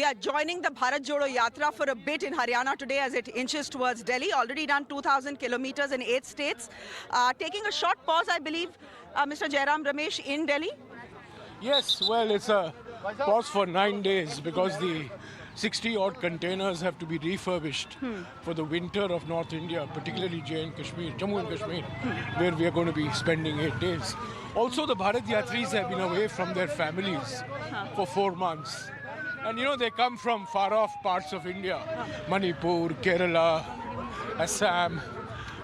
We are joining the Bharat Jodo Yatra for a bit in Haryana today as it inches towards Delhi. Already done 2,000 kilometers in 8 states. Taking a short pause, I believe, Mr. Jairam Ramesh in Delhi. Yes, well, it's a pause for 9 days because the 60-odd containers have to be refurbished for the winter of North India, particularly Jammu and Kashmir, where we are going to be spending 8 days. Also, the Bharat Yatris have been away from their families for 4 months. And you know, they come from far-off parts of India, Manipur, Kerala, Assam,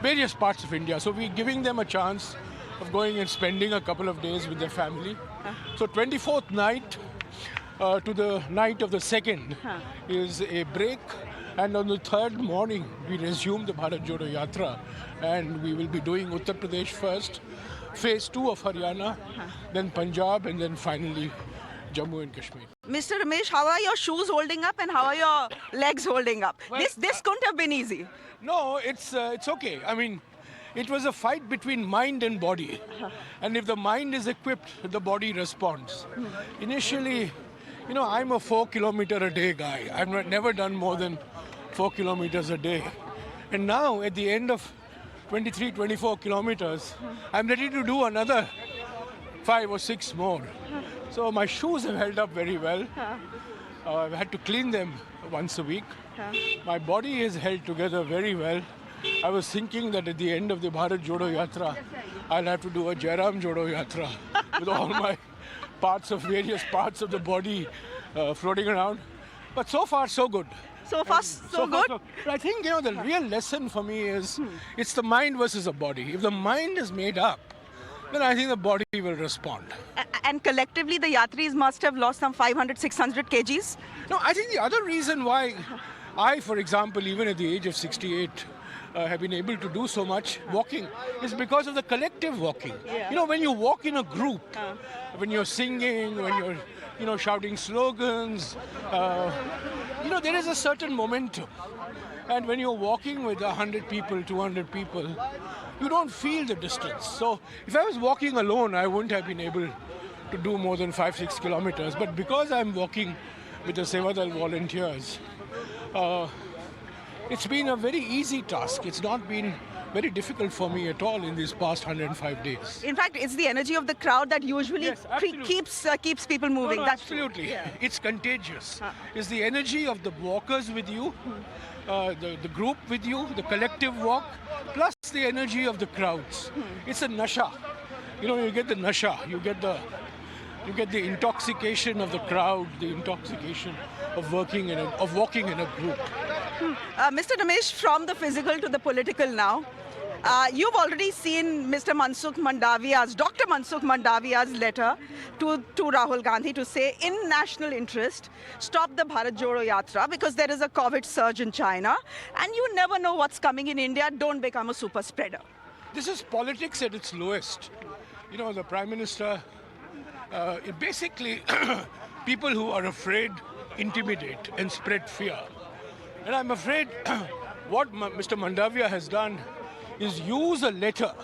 various parts of India. So we're giving them a chance of going and spending a couple of days with their family. So 24th night to the night of the 2nd is a break. And on the 3rd morning, we resume the Bharat Jodo Yatra. And we will be doing Uttar Pradesh first, phase 2 of Haryana, then Punjab, and then finally Jammu and Kashmir. Mr. Ramesh, how are your shoes holding up and how are your legs holding up? Well, this couldn't have been easy. No, it's okay. I mean, it was a fight between mind and body. And if the mind is equipped, the body responds. Initially, you know, I'm a 4-kilometer-a-day guy. I've never done more than 4 kilometers a day. And now, at the end of 23, 24 kilometers, I'm ready to do another 5 or 6 more. So my shoes have held up very well. I've had to clean them once a week. My body is held together very well. I was thinking that at the end of the Bharat Jodo Yatra, I'll have to do a Jairam Jodo Yatra with all my various parts of the body floating around. But so far, so good. So far, so good? But I think, you know, the real lesson for me is it's the mind versus the body. If the mind is made up, then I think the body will respond. And collectively, the Yatris must have lost some 500, 600 kgs? No, I think the other reason why I, for example, even at the age of 68, have been able to do so much walking is because of the collective walking. Yeah. You know, when you walk in a group, when you're singing, when you're, you know, shouting slogans, you know, there is a certain momentum. And when you're walking with 100 people, 200 people, you don't feel the distance. So if I was walking alone, I wouldn't have been able to do more than 5-6 kilometers. But because I'm walking with the Sevadal volunteers, it's been a very easy task. It's not been very difficult for me at all in these past 105 days. In fact, it's the energy of the crowd that usually keeps people moving. No, That's absolutely. Yeah. It's contagious. It's the energy of the walkers with you, the group with you, the collective walk, plus the energy of the crowds. It's a nasha. You know, you get the nasha, you get the intoxication of the crowd, the intoxication of walking in a group. Mr. Ramesh, from the physical to the political now, you've already seen Dr. Mansukh Mandaviya's letter to Rahul Gandhi to say, in national interest, stop the Bharat Jodo Yatra because there is a COVID surge in China and you never know what's coming in India. Don't become a super spreader. This is politics at its lowest. You know, the Prime Minister, basically, people who are afraid intimidate and spread fear. And I'm afraid what Mr. Mandaviya has done is use a letter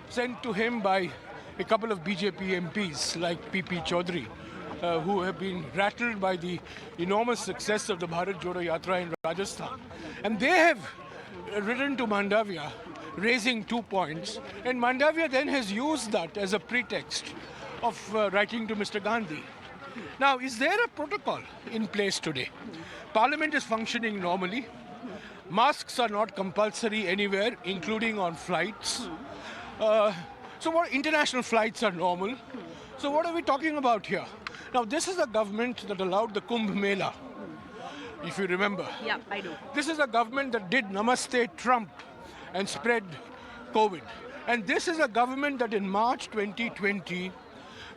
sent to him by a couple of BJP MPs like PP Chaudhary, who have been rattled by the enormous success of the Bharat Jodo Yatra in Rajasthan. And they have written to Mandaviya, raising 2 points. And Mandaviya then has used that as a pretext of writing to Mr. Gandhi. Now, is there a protocol in place today? Parliament is functioning normally. Masks are not compulsory anywhere, including on flights. So what international flights are normal. So what are we talking about here? Now, this is a government that allowed the Kumbh Mela, if you remember. Yeah, I do. This is a government that did Namaste Trump and spread COVID. And this is a government that in March 2020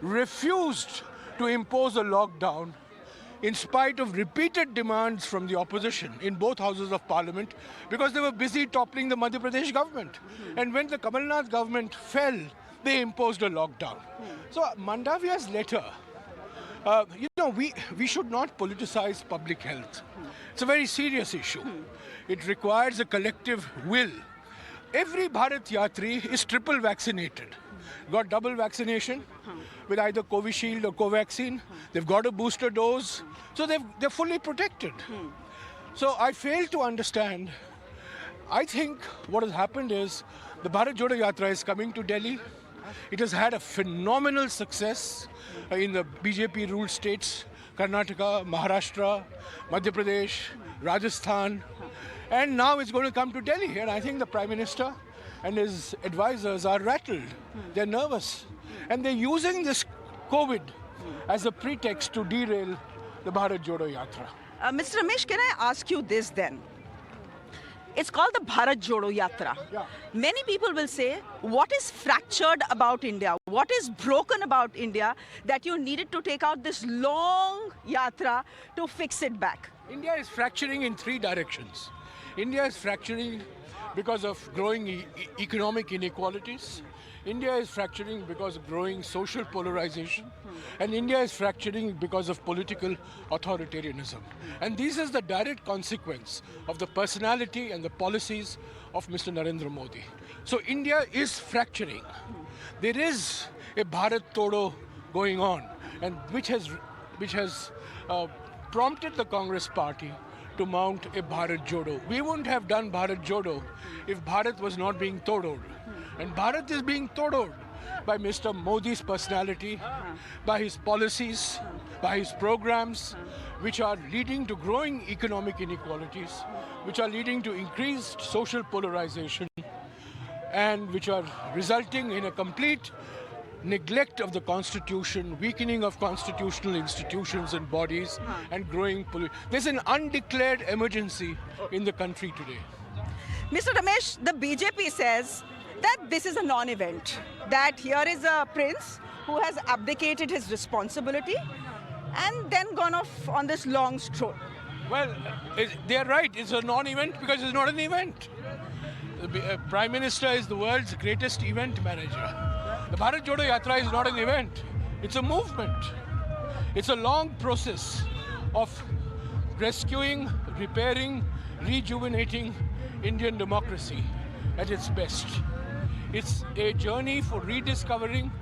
refused to impose a lockdown in spite of repeated demands from the opposition in both houses of parliament because they were busy toppling the Madhya Pradesh government. And when the Kamal Nath government fell, they imposed a lockdown. So Mandaviya's letter, you know, we should not politicize public health. It's a very serious issue. It requires a collective will. Every Bharat Yatri is triple vaccinated. Got double vaccination. with either Covishield or Covaxin. They've got a booster dose, so they're fully protected. So I fail to understand. I think what has happened is the Bharat Jodo Yatra is coming to Delhi. It has had a phenomenal success in the BJP ruled states, Karnataka, Maharashtra, Madhya Pradesh, Rajasthan, and now it's going to come to Delhi. And I think the Prime Minister and his advisors are rattled. They're nervous. And they're using this COVID as a pretext to derail the Bharat Jodo Yatra. Mr. Ramesh, can I ask you this then? It's called the Bharat Jodo Yatra. Yeah. Many people will say, what is fractured about India? What is broken about India that you needed to take out this long yatra to fix it back? India is fracturing in three directions. India is fracturing because of growing economic inequalities. India is fracturing because of growing social polarization. And India is fracturing because of political authoritarianism. And this is the direct consequence of the personality and the policies of Mr. Narendra Modi. So India is fracturing. There is a Bharat Todo going on, and which has prompted the Congress party to mount a Bharat Jodo. We wouldn't have done Bharat Jodo if Bharat was not being todoed. And Bharat is being todoed by Mr. Modi's personality, by his policies, by his programs, which are leading to growing economic inequalities, which are leading to increased social polarization, and which are resulting in a complete neglect of the constitution, weakening of constitutional institutions and bodies, and growing there's an undeclared emergency in the country today. Mr. Ramesh, the BJP says that this is a non-event, that here is a prince who has abdicated his responsibility and then gone off on this long stroll. Well, they're right. It's a non-event because it's not an event. The Prime Minister is the world's greatest event manager. The Bharat Jodo Yatra is not an event. It's a movement. It's a long process of rescuing, repairing, rejuvenating Indian democracy at its best. It's a journey for rediscovering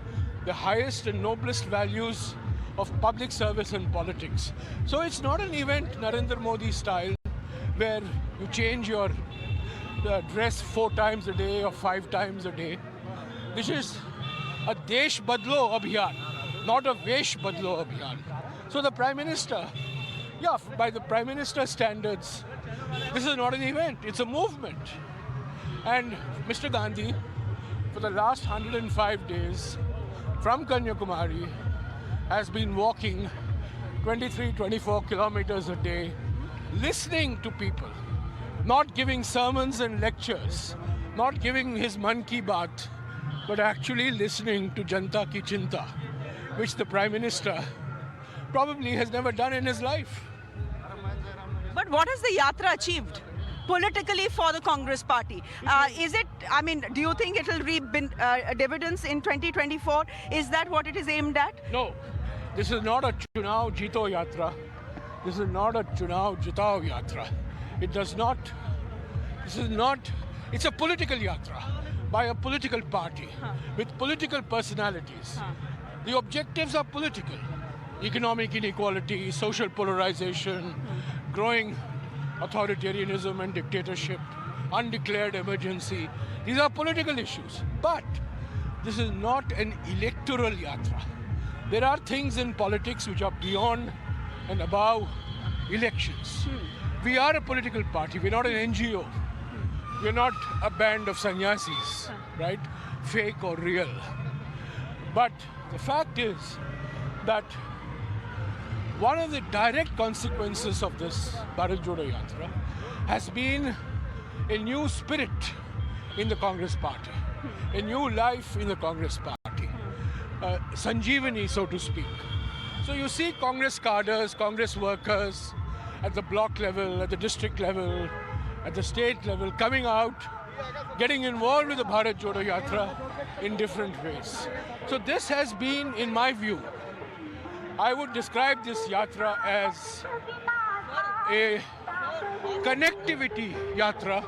the highest and noblest values of public service and politics. So it's not an event Narendra Modi style where you change your dress 4 times a day or 5 times a day. This is a Desh Badlo Abhiyan, not a Vesh Badlo Abhiyan. So the Prime Minister, by the Prime Minister standards, this is not an event, it's a movement. And Mr. Gandhi, for the last 105 days, from Kanyakumari, has been walking 23, 24 kilometers a day, listening to people, not giving sermons and lectures, not giving his Man Ki Baat, but actually listening to Janta Ki Chinta, which the Prime Minister probably has never done in his life. But what has the yatra achieved politically for the Congress party? Do you think it will reap dividends in 2024? Is that what it is aimed at? No, this is not a Chunav Jito Yatra. This is not a Chunav Jitao Yatra. It's a political yatra by a political party with political personalities. The objectives are political. Economic inequality, social polarization, growing authoritarianism and dictatorship, undeclared emergency. These are political issues. But this is not an electoral yatra. There are things in politics which are beyond and above elections. We are a political party. We're not an NGO. We're not a band of sannyasis, right? Fake or real. But the fact is that one of the direct consequences of this Bharat Jodo Yatra has been a new spirit in the Congress party, a new life in the Congress party, Sanjeevani, so to speak. So you see Congress cadres, Congress workers at the block level, at the district level, at the state level, coming out, getting involved with the Bharat Jodo Yatra in different ways. So this has been, in my view, I would describe this yatra as a connectivity yatra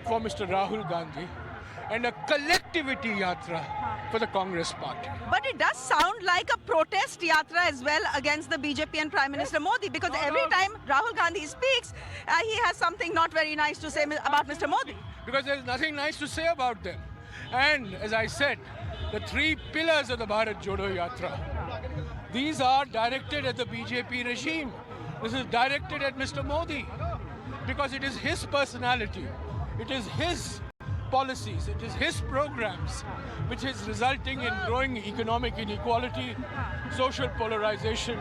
for Mr. Rahul Gandhi and a collective activity yatra for the Congress party. But it does sound like a protest yatra as well against the BJP and Prime Minister Modi, because every time Rahul Gandhi speaks, he has something not very nice to say about Mr. Modi. Because there's nothing nice to say about them. And as I said, the three pillars of the Bharat Jodo Yatra, these are directed at the BJP regime. This is directed at Mr. Modi because it is his personality, it is his policies, it is his programs which is resulting in growing economic inequality, social polarization,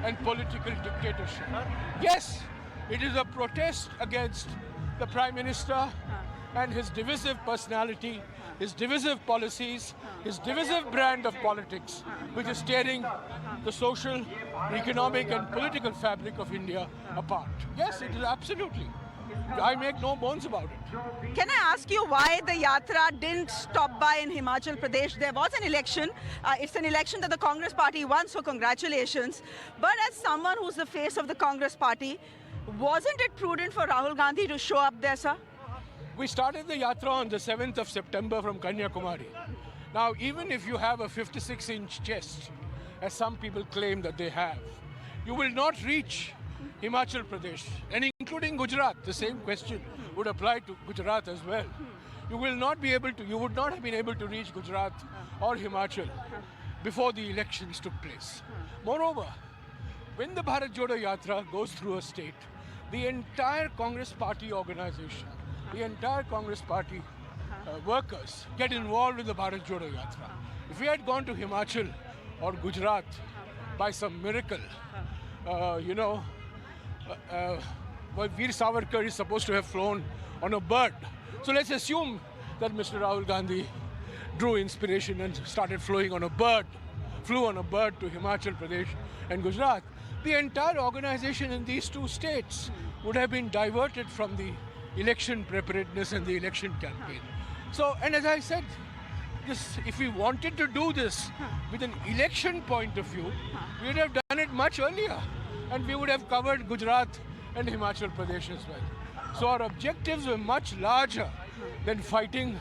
and political dictatorship. Yes, it is a protest against the Prime Minister and his divisive personality, his divisive policies, his divisive brand of politics, which is tearing the social, economic, and political fabric of India apart. Yes, it is absolutely. I make no bones about it. Can I ask you why the yatra didn't stop by in Himachal Pradesh? There was an election. It's an election that the Congress party won, so congratulations. But as someone who's the face of the Congress party, wasn't it prudent for Rahul Gandhi to show up there, sir? We started the yatra on the 7th of September from Kanyakumari. Now, even if you have a 56-inch chest, as some people claim that they have, you will not reach Himachal Pradesh, and including Gujarat. The same question would apply to Gujarat as well. You would not have been able to reach Gujarat or Himachal before the elections took place. Moreover, when the Bharat Jodo Yatra goes through a state, the entire Congress party organization, the entire Congress party workers get involved in the Bharat Jodo Yatra. If we had gone to Himachal or Gujarat by some miracle, well, Veer Savarkar is supposed to have flown on a bird. So let's assume that Mr. Rahul Gandhi drew inspiration and started flew on a bird to Himachal Pradesh and Gujarat. The entire organization in these two states would have been diverted from the election preparedness and the election campaign. So, and as I said, if we wanted to do this with an election point of view, we would have done it much earlier. And we would have covered Gujarat and Himachal Pradesh as well. So our objectives were much larger than fighting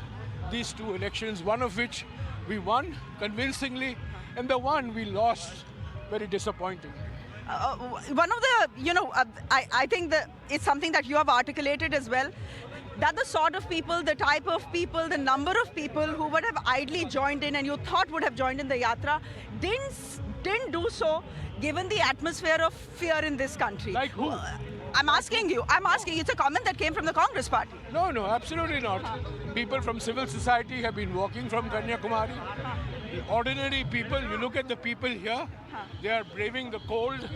these two elections, one of which we won convincingly, and the one we lost very disappointingly. One of the, I think that it's something that you have articulated as well, that the sort of people, the type of people, the number of people who would have idly joined in and you thought would have joined in the yatra didn't do so, given the atmosphere of fear in this country. Like who? I'm asking you. It's a comment that came from the Congress party. No, absolutely not. People from civil society have been walking from Kanyakumari. Ordinary people, you look at the people here, they are braving the cold,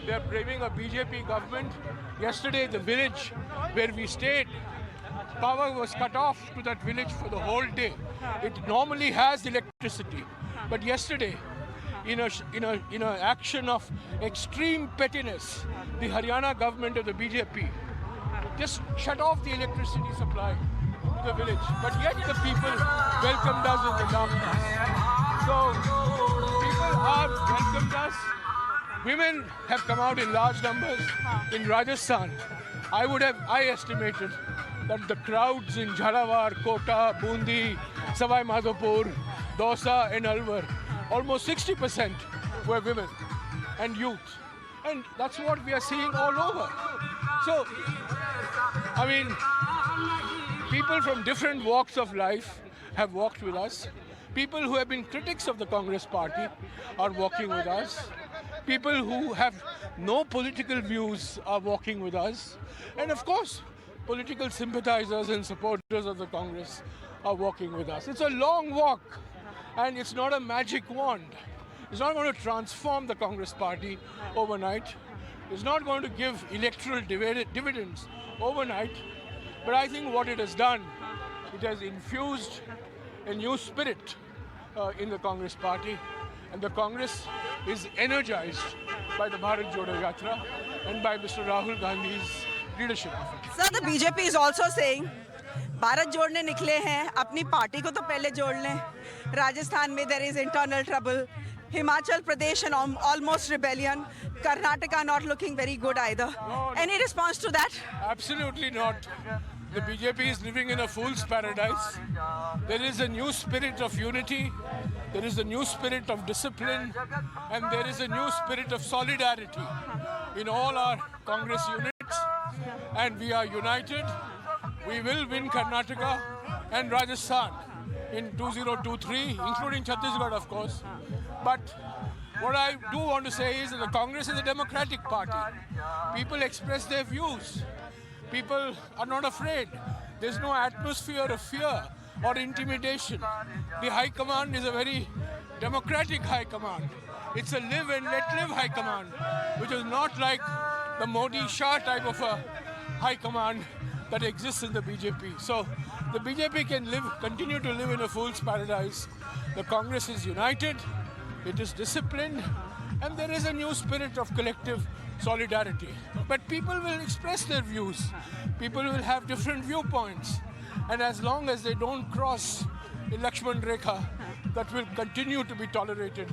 they are braving a BJP government. Yesterday, the village where we stayed, power was cut off to that village for the whole day. It normally has electricity, but yesterday, in an action of extreme pettiness, the Haryana government of the BJP just shut off the electricity supply to the village. But yet the people welcomed us in the darkness. So people have welcomed us. Women have come out in large numbers. In Rajasthan, I estimated that the crowds in Jhalawar, Kota, Bundi, Savai Madhopur, Dausa and Alwar, almost 60% were women and youth. And that's what we are seeing all over. So, I mean, people from different walks of life have walked with us. People who have been critics of the Congress party are walking with us. People who have no political views are walking with us. And of course, political sympathizers and supporters of the Congress are walking with us. It's a long walk. And it's not a magic wand. It's not going to transform the Congress party overnight. It's not going to give electoral dividends overnight. But I think what it has done, it has infused a new spirit in the Congress party. And the Congress is energized by the Bharat Jodo Yatra and by Mr. Rahul Gandhi's leadership of it. Sir, the BJP is also saying, Bharat जोड़ने निकले हैं, अपनी party को तो पहले जोड़ लें. राजस्थान में there is internal trouble. Himachal Pradesh and almost rebellion. Karnataka not looking very good either. No. Any response to that? Absolutely not. The BJP is living in a fool's paradise. There is a new spirit of unity, there is a new spirit of discipline, and there is a new spirit of solidarity in all our Congress units. And we are united. We will win Karnataka and Rajasthan in 2023, including Chhattisgarh, of course. But what I do want to say is that the Congress is a democratic party. People express their views. People are not afraid. There's no atmosphere of fear or intimidation. The High Command is a very democratic High Command. It's a live and let live High Command, which is not like the Modi-Shah type of a High Command that exists in the BJP. So the BJP can continue to live in a fool's paradise. The Congress is united, it is disciplined, and there is a new spirit of collective solidarity. But people will express their views. People will have different viewpoints. And as long as they don't cross the Lakshman Rekha, that will continue to be tolerated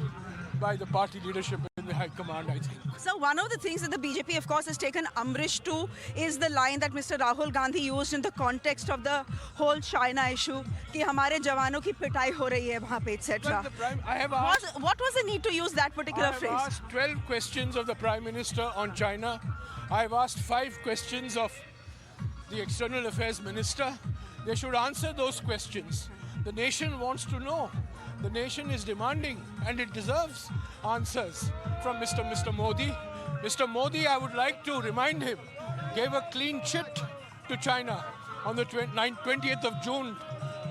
by the party leadership in the High Command, I think. So one of the things that the BJP, of course, has taken umbrage to is the line that Mr. Rahul Gandhi used in the context of the whole China issue, कि हमारे जवानों की पिटाई हो रही है वहाँ पे, etc. What was the need to use that particular phrase? I have asked 12 questions of the Prime Minister on China. I have asked 5 questions of the External Affairs Minister. They should answer those questions. The nation wants to know. The nation is demanding, and it deserves answers from Mr. Modi. Mr. Modi, I would like to remind him, gave a clean chit to China on the 20th of June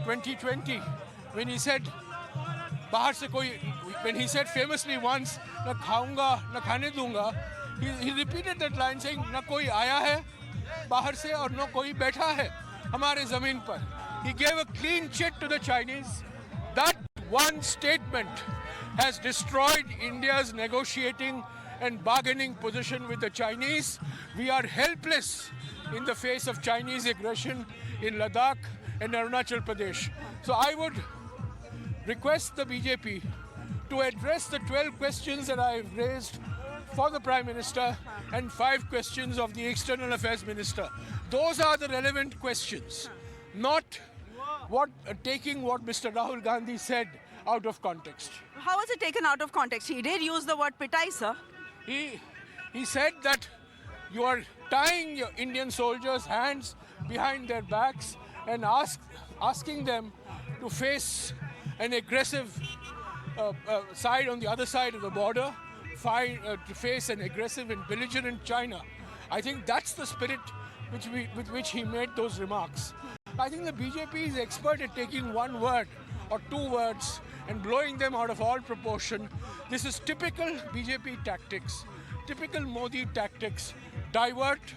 2020 when he said, when he said famously once, "Na khaunga, na khane dunga," he repeated that line saying, "Na koi aaya hai bahar se aur na koi baitha hai hamare zameen par." He gave a clean chit to the Chinese. That one statement has destroyed India's negotiating and bargaining position with the Chinese. We are helpless in the face of Chinese aggression in Ladakh and Arunachal Pradesh. So I would request the BJP to address the 12 questions that I have raised for the Prime Minister and 5 questions of the External Affairs Minister. Those are the relevant questions, not taking what Mr. Rahul Gandhi said out of context. How was it taken out of context? He did use the word pitai, sir. He said that you are tying your Indian soldiers' hands behind their backs and asking them to face an aggressive side on the other side of the border, to face an aggressive and belligerent China. I think that's the spirit with which he made those remarks. I think the BJP is expert at taking one word or 2 words and blowing them out of all proportion. This is typical BJP tactics, typical Modi tactics: divert,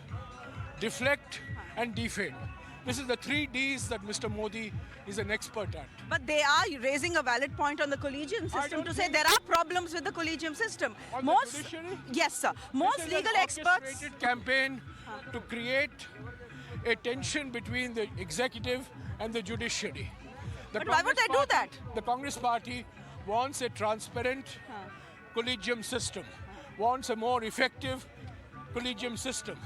deflect, and defame. This is the 3 Ds that Mr. Modi is an expert at. But they are raising a valid point on the collegium system to say there are problems with the collegium system. On the judiciary? Yes, sir. Most legal experts... orchestrated campaign to create a tension between the executive and the judiciary. But why would they do that? The Congress party wants a transparent collegium system, wants a more effective collegium system.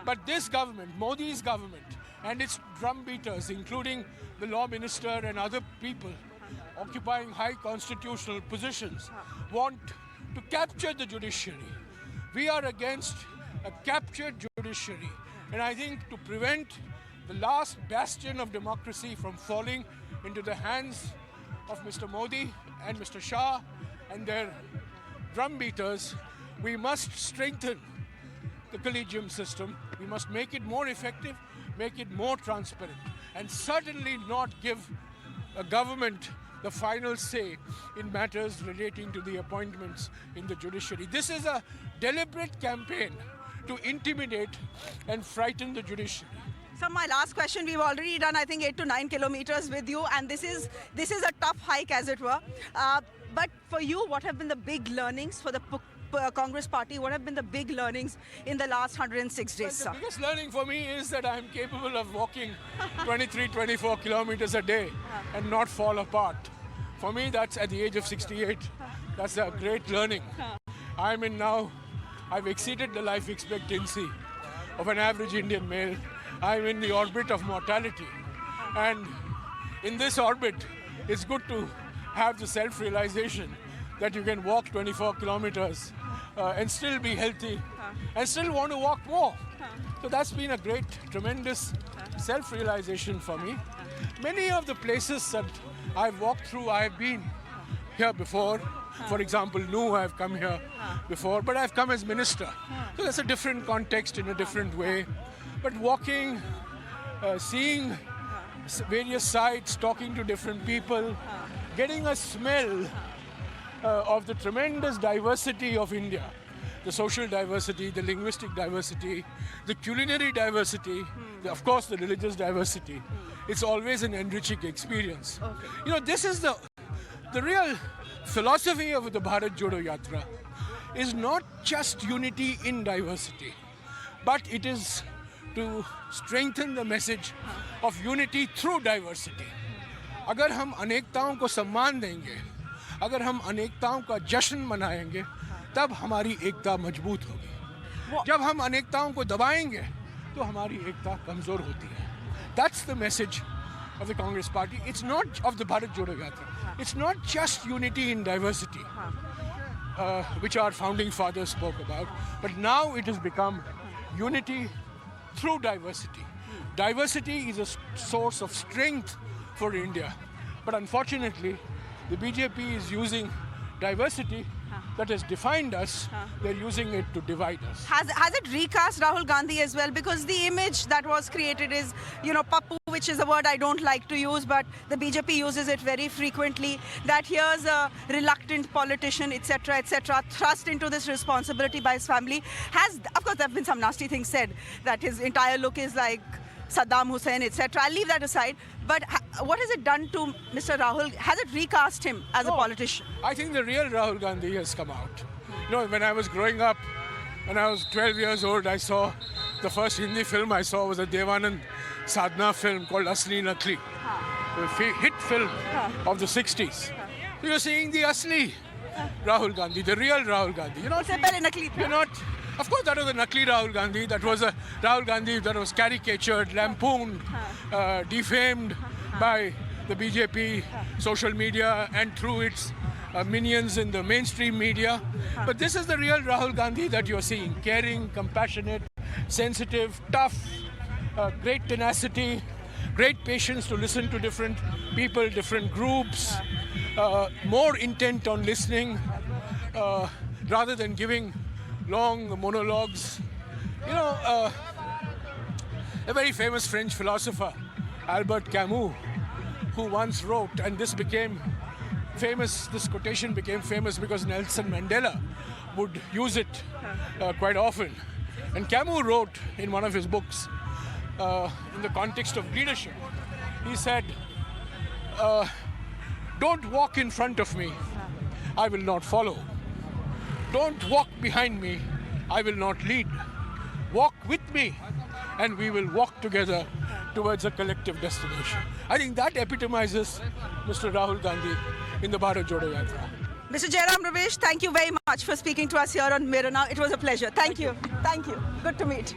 But this government, Modi's government, and its drumbeaters, including the law minister and other people occupying high constitutional positions, want to capture the judiciary. We are against a captured judiciary. And I think to prevent the last bastion of democracy from falling into the hands of Mr. Modi and Mr. Shah and their drumbeaters, we must strengthen the collegium system. We must make it more effective, make it more transparent, and certainly not give a government the final say in matters relating to the appointments in the judiciary. This is a deliberate campaign to intimidate and frighten the judiciary. So my last question, we've already done, I think, 8 to 9 kilometers with you, and this is a tough hike, as it were. But for you, what have been the big learnings for the Congress party? What have been the big learnings in the last 106 days, sir? The biggest learning for me is that I'm capable of walking 23, 24 kilometers a day and not fall apart. For me, that's at the age of 68. That's a great learning. I've exceeded the life expectancy of an average Indian male. I'm in the orbit of mortality. And in this orbit, it's good to have the self-realization that you can walk 24 kilometers and still be healthy and still want to walk more. So that's been a great, tremendous self-realization for me. Many of the places that I've walked through, I've been here before. For example, Nu, I've come here before, but I've come as minister. So that's a different context in a different way. But walking, seeing various sites, talking to different people, getting a smell of the tremendous diversity of India, the social diversity, the linguistic diversity, the culinary diversity, of course the religious diversity. It's always an enriching experience. Okay. You know, this is the real philosophy of the Bharat Jodo Yatra is not just unity in diversity, but it is to strengthen the message of unity through diversity. अगर हम अनेकताओं को सम्मान देंगे, अगर हम अनेकताओं का जश्न मनाएंगे, तब हमारी एकता मजबूत होगी. जब हम अनेकताओं को दबाएंगे, तो हमारी एकता कमजोर होती है. That's the message of the Congress Party. It's not of the Bharat Jodo Yatra. It's not just unity in diversity, which our founding fathers spoke about, but now it has become unity through diversity. Diversity is a source of strength for India, but unfortunately, the BJP is using diversity that has defined us. They're using it to divide us. Has it recast Rahul Gandhi as well? Because the image that was created is, you know, Pappu, which is a word I don't like to use, but the BJP uses it very frequently, that here's a reluctant politician, etc., thrust into this responsibility by his family. Of course, there have been some nasty things said, that his entire look is like Saddam Hussein, etc. I'll leave that aside. But what has it done to Mr. Rahul? Has it recast him as a politician? I think the real Rahul Gandhi has come out. You know, when I was growing up, when I was 12 years old, I saw the first Hindi film I saw was a Devanand Sadhna film called Asli Nakli, a hit film of the 60s. You're seeing the Asli Rahul Gandhi, the real Rahul Gandhi. You're not. Of course, that was a Nakli Rahul Gandhi. That was a Rahul Gandhi that was caricatured, lampooned, defamed by the BJP, social media, and through its minions in the mainstream media. But this is the real Rahul Gandhi that you're seeing. Caring, compassionate, sensitive, tough, great tenacity, great patience to listen to different people, different groups, more intent on listening rather than giving long monologues. You know, a very famous French philosopher, Albert Camus, who once wrote, and this became famous, this quotation became famous because Nelson Mandela would use it quite often. And Camus wrote in one of his books, in the context of leadership, he said, don't walk in front of me, I will not follow. Don't walk behind me, I will not lead. Walk with me, and we will walk together towards a collective destination. I think that epitomizes Mr. Rahul Gandhi in the Bharat Jodo Yatra. Mr. Jairam Ramesh, thank you very much for speaking to us here on Mirana. It was a pleasure. Thank you. Thank you. Good to meet.